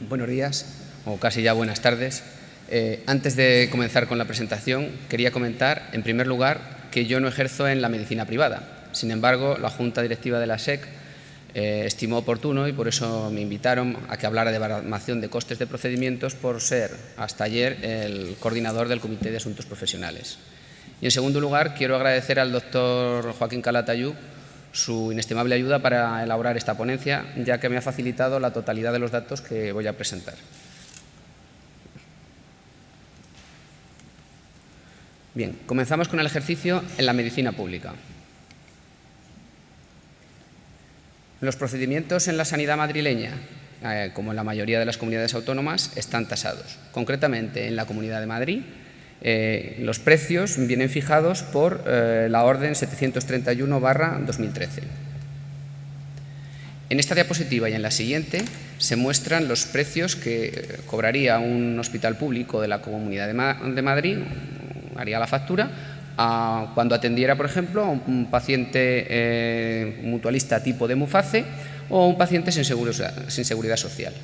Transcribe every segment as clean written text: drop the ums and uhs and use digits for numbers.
Buenos días, o casi ya buenas tardes. Antes de comenzar con la presentación, quería comentar, en primer lugar, que yo no ejerzo en la medicina privada. Sin embargo, la Junta Directiva de la SEC estimó oportuno y por eso me invitaron a que hablara de baremación de costes de procedimientos por ser, hasta ayer, el coordinador del Comité de Asuntos Profesionales. Y, en segundo lugar, quiero agradecer al doctor Joaquín Calatayud su inestimable ayuda para elaborar esta ponencia, ya que me ha facilitado la totalidad de los datos que voy a presentar. Bien, comenzamos con el ejercicio en la medicina pública. Los procedimientos en la sanidad madrileña, como en la mayoría de las comunidades autónomas, están tasados. Concretamente, en la Comunidad de Madrid, los precios vienen fijados por la Orden 731/2013. En esta diapositiva y en la siguiente se muestran los precios que cobraría un hospital público de la Comunidad de Madrid, haría la factura, cuando atendiera, por ejemplo, a un paciente mutualista tipo de Muface o un paciente sin seguridad social.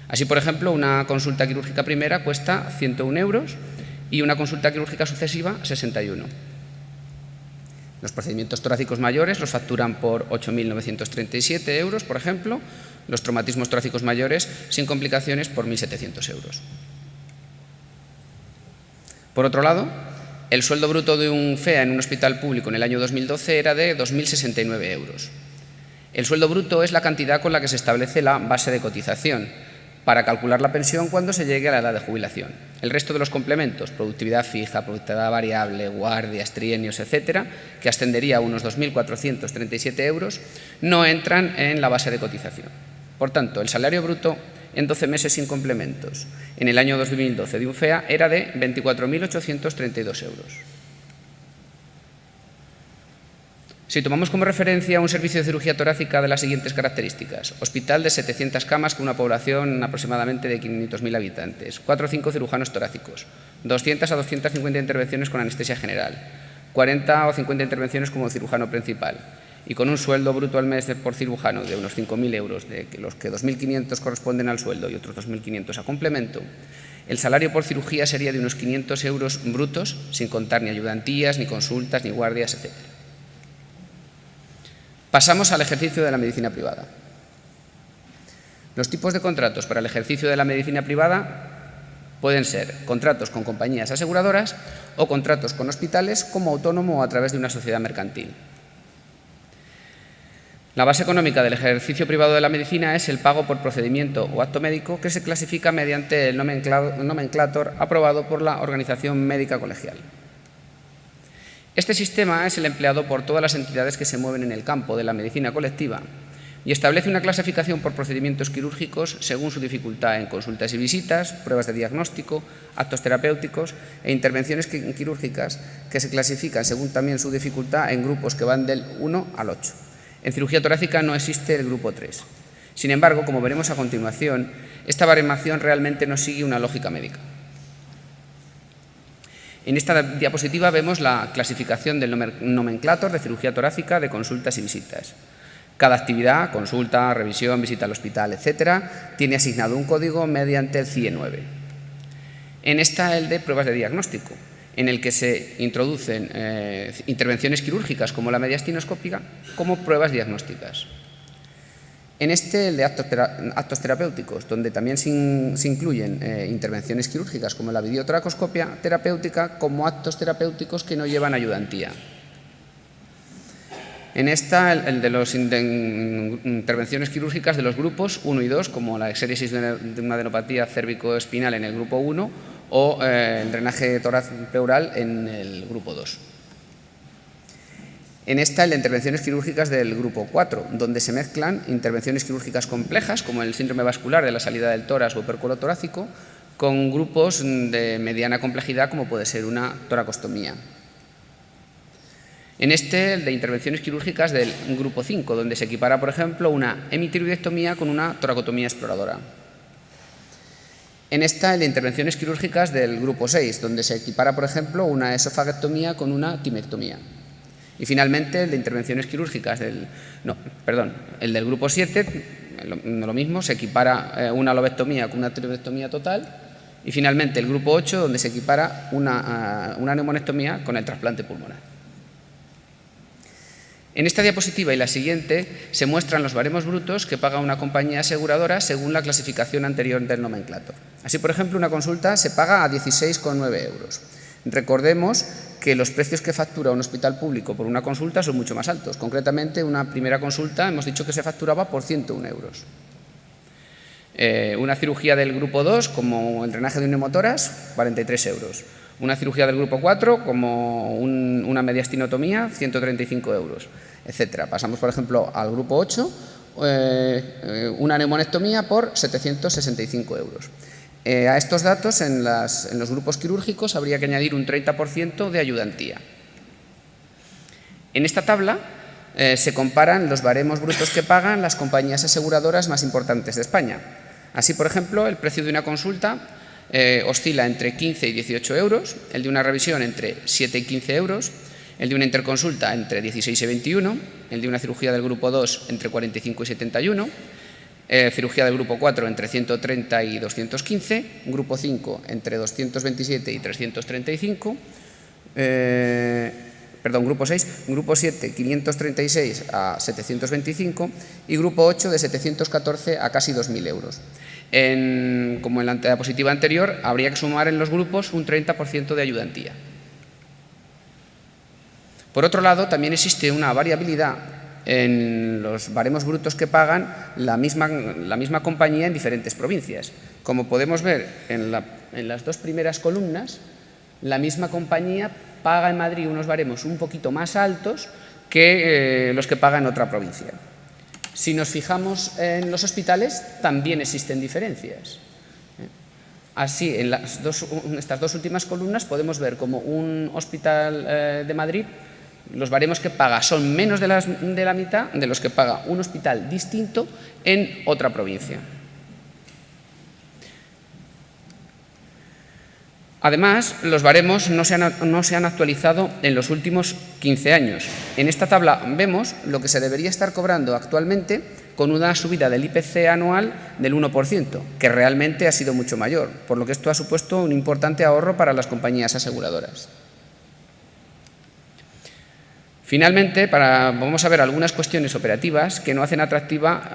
Así, por ejemplo, una consulta quirúrgica primera cuesta 101 euros y una consulta quirúrgica sucesiva 61. Los procedimientos torácicos mayores los facturan por 8.937 euros, por ejemplo, los traumatismos torácicos mayores sin complicaciones por 1.700 euros. Por otro lado, el sueldo bruto de un FEA en un hospital público en el año 2012 era de 2.069 euros. El sueldo bruto es la cantidad con la que se establece la base de cotización para calcular la pensión cuando se llegue a la edad de jubilación. El resto de los complementos, productividad fija, productividad variable, guardias, trienios, etcétera, que ascendería a unos 2.437 euros, no entran en la base de cotización. Por tanto, el salario bruto en 12 meses sin complementos en el año 2012 de un FEA era de 24.832 euros. Si tomamos como referencia un servicio de cirugía torácica de las siguientes características: hospital de 700 camas con una población aproximadamente de 500.000 habitantes, 4 o 5 cirujanos torácicos, 200 a 250 intervenciones con anestesia general, 40 o 50 intervenciones como cirujano principal, y con un sueldo bruto al mes por cirujano de unos 5.000 euros, de los que 2.500 corresponden al sueldo y otros 2.500 a complemento, el salario por cirugía sería de unos 500 euros brutos, sin contar ni ayudantías, ni consultas, ni guardias, etc. Pasamos al ejercicio de la medicina privada. Los tipos de contratos para el ejercicio de la medicina privada pueden ser contratos con compañías aseguradoras o contratos con hospitales como autónomo o a través de una sociedad mercantil. La base económica del ejercicio privado de la medicina es el pago por procedimiento o acto médico que se clasifica mediante el nomenclátor aprobado por la Organización Médica Colegial. Este sistema es el empleado por todas las entidades que se mueven en el campo de la medicina colectiva y establece una clasificación por procedimientos quirúrgicos según su dificultad en consultas y visitas, pruebas de diagnóstico, actos terapéuticos e intervenciones quirúrgicas que se clasifican según también su dificultad en grupos que van del 1 al 8. En cirugía torácica no existe el grupo 3. Sin embargo, como veremos a continuación, esta baremación realmente no sigue una lógica médica. En esta diapositiva vemos la clasificación del nomenclátor de cirugía torácica de consultas y visitas. Cada actividad, consulta, revisión, visita al hospital, etcétera, tiene asignado un código mediante el CIE 9. En esta, el de pruebas de diagnóstico, en el que se introducen intervenciones quirúrgicas como la mediastinoscópica como pruebas diagnósticas. En este, el de actos terapéuticos, donde también se incluyen intervenciones quirúrgicas como la videotoracoscopia terapéutica como actos terapéuticos que no llevan ayudantía. En esta, el de las intervenciones quirúrgicas de los grupos 1 y 2, como la exéresis de una adenopatía cérvico-espinal en el grupo 1 o el drenaje torax-pleural en el grupo 2. En esta, el de intervenciones quirúrgicas del grupo 4, donde se mezclan intervenciones quirúrgicas complejas, como el síndrome vascular de la salida del tórax o opérculo torácico, con grupos de mediana complejidad, como puede ser una toracostomía. En este, el de intervenciones quirúrgicas del grupo 5, donde se equipara, por ejemplo, una hemitiroidectomía con una toracotomía exploradora. En esta, el de intervenciones quirúrgicas del grupo 6, donde se equipara, por ejemplo, una esofagectomía con una timectomía. Y finalmente el de intervenciones quirúrgicas el del grupo 7, lo mismo, se equipara una lobectomía con una tiroidectomía total, y finalmente el grupo 8, donde se equipara una neumonectomía con el trasplante pulmonar. En esta diapositiva y la siguiente se muestran los baremos brutos que paga una compañía aseguradora según la clasificación anterior del nomenclator. Así, por ejemplo, una consulta se paga a 16,9 euros. Recordemos que los precios que factura un hospital público por una consulta son mucho más altos. Concretamente, una primera consulta hemos dicho que se facturaba por 101 euros. Una cirugía del grupo 2, como el drenaje de un neumotórax, 43 euros. Una cirugía del grupo 4, como una mediastinotomía, 135 euros, etc. Pasamos, por ejemplo, al grupo 8, una neumonectomía por 765 euros. A estos datos, en los grupos quirúrgicos, habría que añadir un 30% de ayudantía. En esta tabla se comparan los baremos brutos que pagan las compañías aseguradoras más importantes de España. Así, por ejemplo, el precio de una consulta oscila entre 15 y 18 euros, el de una revisión entre 7 y 15 euros, el de una interconsulta entre 16 y 21, el de una cirugía del grupo 2 entre 45 y 71, cirugía del grupo 4 entre 130 y 215, grupo 5 entre 227 y 335, grupo 6, grupo 7 536 a 725 y grupo 8 de 714 a casi 2.000 euros. Como en la diapositiva anterior, habría que sumar en los grupos un 30% de ayudantía. Por otro lado, también existe una variabilidad en los baremos brutos que pagan la misma compañía en diferentes provincias. Como podemos ver en las dos primeras columnas, la misma compañía paga en Madrid unos baremos un poquito más altos que los que paga en otra provincia. Si nos fijamos en los hospitales, también existen diferencias. Así, en estas dos últimas columnas podemos ver como un hospital de Madrid, los baremos que paga son menos de la mitad de los que paga un hospital distinto en otra provincia. Además, los baremos no se han actualizado en los últimos 15 años. En esta tabla vemos lo que se debería estar cobrando actualmente con una subida del IPC anual del 1%, que realmente ha sido mucho mayor, por lo que esto ha supuesto un importante ahorro para las compañías aseguradoras. Finalmente, vamos a ver algunas cuestiones operativas que no hacen atractiva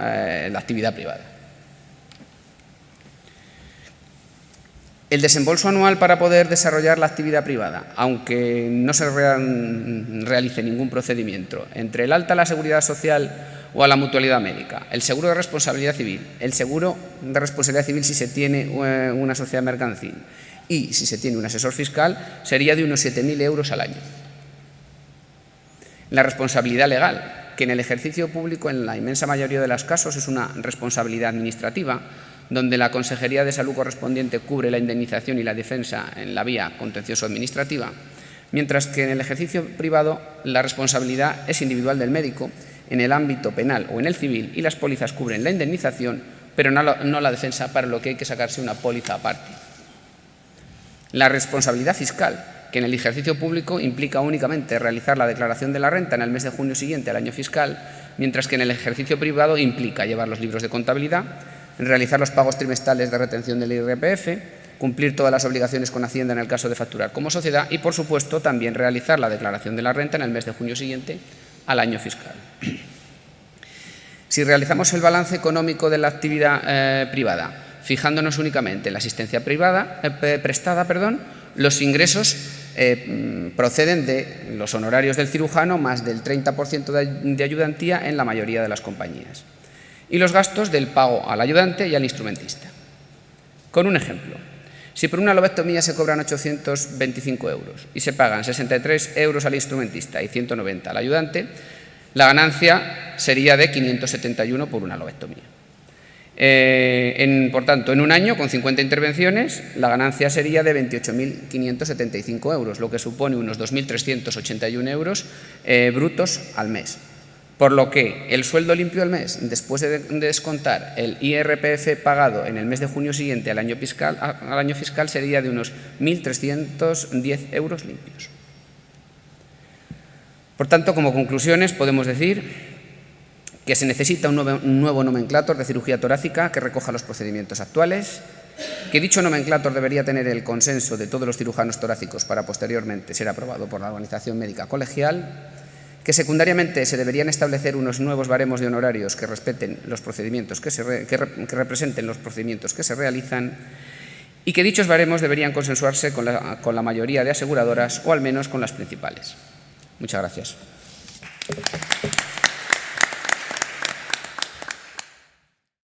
la actividad privada. El desembolso anual para poder desarrollar la actividad privada, aunque no se realice ningún procedimiento, entre el alta a la seguridad social o a la mutualidad médica, el seguro de responsabilidad civil, el seguro de responsabilidad civil si se tiene una sociedad mercantil y si se tiene un asesor fiscal, sería de unos 7.000 euros al año. La responsabilidad legal, que en el ejercicio público en la inmensa mayoría de los casos es una responsabilidad administrativa, donde la Consejería de Salud correspondiente cubre la indemnización y la defensa en la vía contencioso-administrativa, mientras que en el ejercicio privado la responsabilidad es individual del médico en el ámbito penal o en el civil y las pólizas cubren la indemnización, pero no la defensa, para lo que hay que sacarse una póliza aparte. La responsabilidad fiscal, que en el ejercicio público implica únicamente realizar la declaración de la renta en el mes de junio siguiente al año fiscal, mientras que en el ejercicio privado implica llevar los libros de contabilidad, realizar los pagos trimestrales de retención del IRPF, cumplir todas las obligaciones con Hacienda en el caso de facturar como sociedad y, por supuesto, también realizar la declaración de la renta en el mes de junio siguiente al año fiscal. Si realizamos el balance económico de la actividad privada, fijándonos únicamente en la asistencia prestada, los ingresos proceden de los honorarios del cirujano más del 30% de ayudantía en la mayoría de las compañías, y los gastos del pago al ayudante y al instrumentista. Con un ejemplo, si por una lobectomía se cobran 825 euros y se pagan 63 euros al instrumentista y 190 al ayudante, la ganancia sería de 571 por una lobectomía. Por tanto, en un año, con 50 intervenciones, la ganancia sería de 28.575 euros, lo que supone unos 2.381 euros brutos al mes. Por lo que el sueldo limpio al mes, después de descontar el IRPF pagado en el mes de junio siguiente al año fiscal, sería de unos 1.310 euros limpios. Por tanto, como conclusiones, podemos decir que se necesita un nuevo nomenclátor de cirugía torácica que recoja los procedimientos actuales, que dicho nomenclátor debería tener el consenso de todos los cirujanos torácicos para posteriormente ser aprobado por la Organización Médica Colegial, que secundariamente se deberían establecer unos nuevos baremos de honorarios que respeten los procedimientos que representen los procedimientos que se realizan y que dichos baremos deberían consensuarse con la mayoría de aseguradoras o al menos con las principales. Muchas gracias.